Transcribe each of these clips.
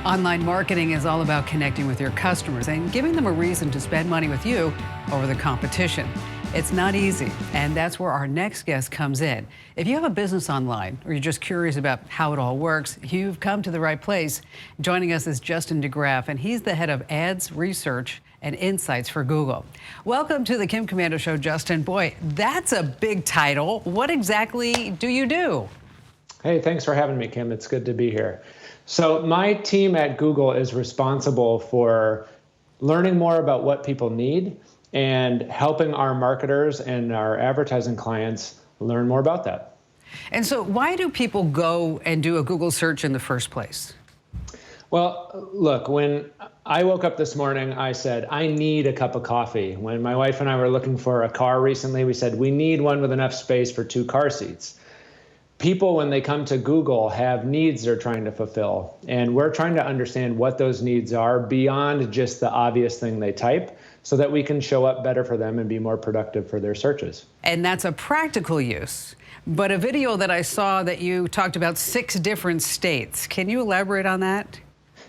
Online marketing is all about connecting with your customers and giving them a reason to spend money with you over the competition. It's not easy, and that's where our next guest comes in. If you have a business online or you're just curious about how it all works, you've come to the right place. Joining us is Justin De Graaf, and he's the head of ads research and insights for Google. Welcome to the Kim Komando Show, Justin. Boy, that's a big title. What exactly do you do? Hey, thanks for having me, Kim. It's good to be here. So my team at Google is responsible for learning more about what people need and helping our marketers and our advertising clients learn more about that. And so why do people go and do a Google search in the first place? Well, look, when I woke up this morning, I said, I need a cup of coffee. When my wife and I were looking for a car recently, we said, we need one with enough space for 2 car seats. People, when they come to Google, have needs they're trying to fulfill. And we're trying to understand what those needs are beyond just the obvious thing they type so that we can show up better for them and be more productive for their searches. And that's a practical use. But a video that I saw that you talked about 6 different states. Can you elaborate on that?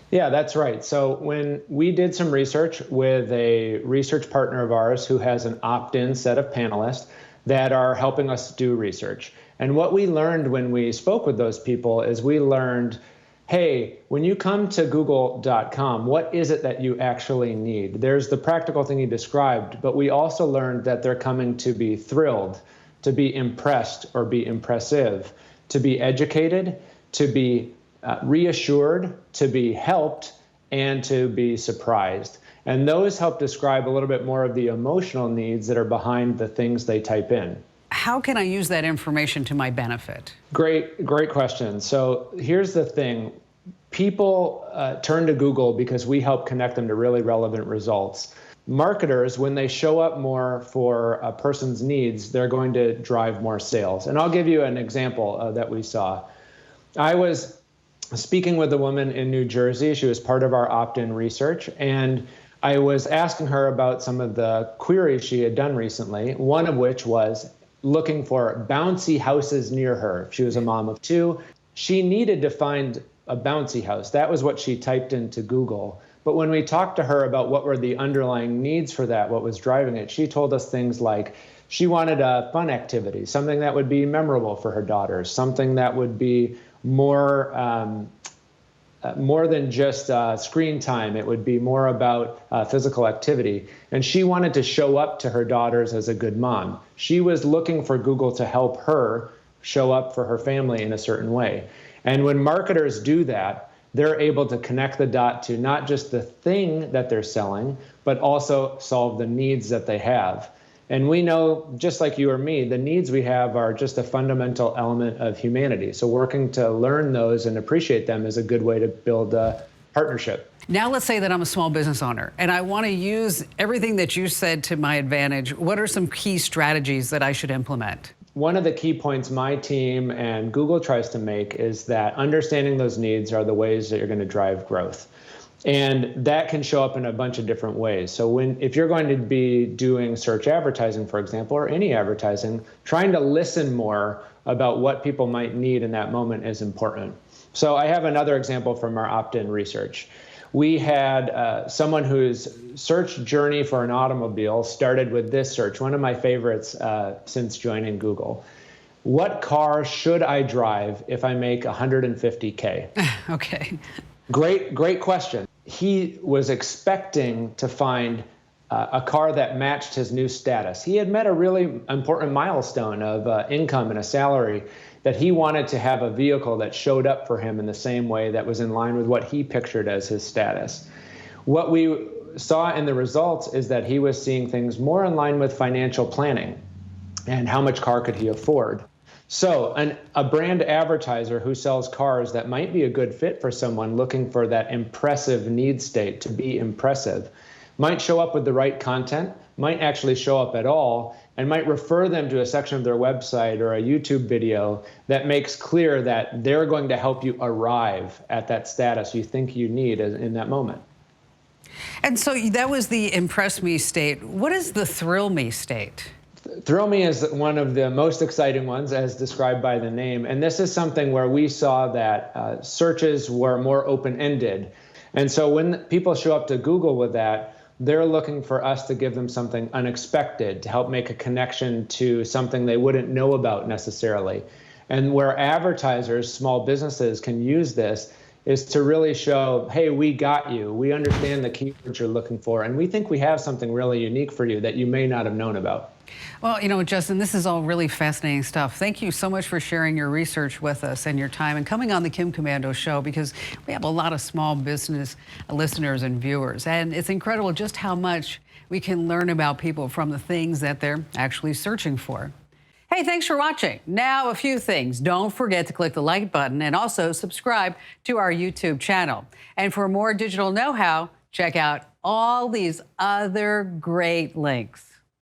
Yeah, that's right. So when we did some research with a research partner of ours who has an opt-in set of panelists that are helping us do research. And what we learned when we spoke with those people is we learned, hey, when you come to google.com, what is it that you actually need? There's the practical thing you described, but we also learned that they're coming to be thrilled, to be impressed or be impressive, to be educated, to be reassured, to be helped, and to be surprised. And those help describe a little bit more of the emotional needs that are behind the things they type in. How can I use that information to my benefit? Great question. So here's the thing. People turn to Google because we help connect them to really relevant results. Marketers, when they show up more for a person's needs, they're going to drive more sales. And I'll give you an example that we saw. I was speaking with a woman in New Jersey. She was part of our opt-in research, and I was asking her about some of the queries she had done recently, one of which was looking for bouncy houses near her. She was a mom of 2. She needed to find a bouncy house. That was what she typed into Google. But when we talked to her about what were the underlying needs for that, what was driving it, she told us things like she wanted a fun activity, something that would be memorable for her daughters, something that would be more than just screen time. It would be more about physical activity. And she wanted to show up to her daughters as a good mom. She was looking for Google to help her show up for her family in a certain way. And when marketers do that, they're able to connect the dot to not just the thing that they're selling, but also solve the needs that they have. And we know, just like you or me, the needs we have are just a fundamental element of humanity. So working to learn those and appreciate them is a good way to build a partnership. Now let's say that I'm a small business owner and I want to use everything that you said to my advantage. What are some key strategies that I should implement? One of the key points my team and Google tries to make is that understanding those needs are the ways that you're going to drive growth. And that can show up in a bunch of different ways. So if you're going to be doing search advertising, for example, or any advertising, trying to listen more about what people might need in that moment is important. So I have another example from our opt-in research. We had someone whose search journey for an automobile started with this search, one of my favorites since joining Google. What car should I drive if I make $150K? Okay. Great question. He was expecting to find a car that matched his new status. He had met a really important milestone of income and a salary that he wanted to have a vehicle that showed up for him in the same way that was in line with what he pictured as his status. What we saw in the results is that he was seeing things more in line with financial planning and how much car could he afford. So a brand advertiser who sells cars that might be a good fit for someone looking for that impressive need state to be impressive might show up with the right content, might actually show up at all, and might refer them to a section of their website or a YouTube video that makes clear that they're going to help you arrive at that status you think you need in that moment. And so that was the impress me state. What is the thrill me state? Thrill Me is one of the most exciting ones, as described by the name. And this is something where we saw that searches were more open-ended. And so when people show up to Google with that, they're looking for us to give them something unexpected to help make a connection to something they wouldn't know about necessarily. And where advertisers, small businesses can use this is to really show, hey, we got you. We understand the keywords you're looking for, and we think we have something really unique for you that you may not have known about. Well, you know, Justin, this is all really fascinating stuff. Thank you so much for sharing your research with us and your time and coming on the Kim Komando Show, because we have a lot of small business listeners and viewers. And it's incredible just how much we can learn about people from the things that they're actually searching for. Hey, thanks for watching. Now, a few things. Don't forget to click the like button and also subscribe to our YouTube channel. And for more digital know-how, check out all these other great links.